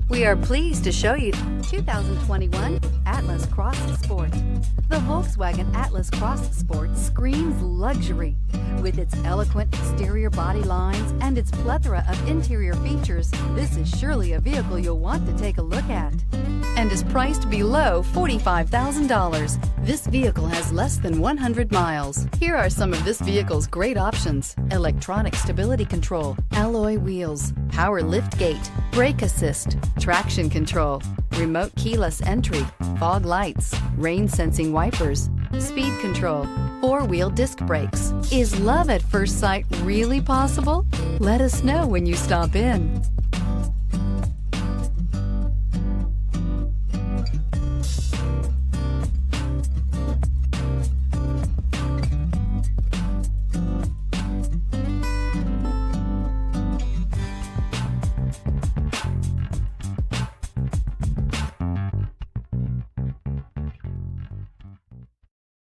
We are pleased to show you 2021 Atlas Cross Sport. The Volkswagen Atlas Cross Sport screams luxury. With its eloquent exterior body lines and its plethora of interior features, this is surely a vehicle you'll want to take a look at, and is priced below $45,000. This vehicle has less than 100 miles. Here are some of this vehicle's great options: electronic stability control, alloy wheels, power lift gate, brake assist, traction control, remote keyless entry, fog lights, rain sensing wipers, speed control, four-wheel disc brakes. Is love at first sight really possible? Let us know when you stop in.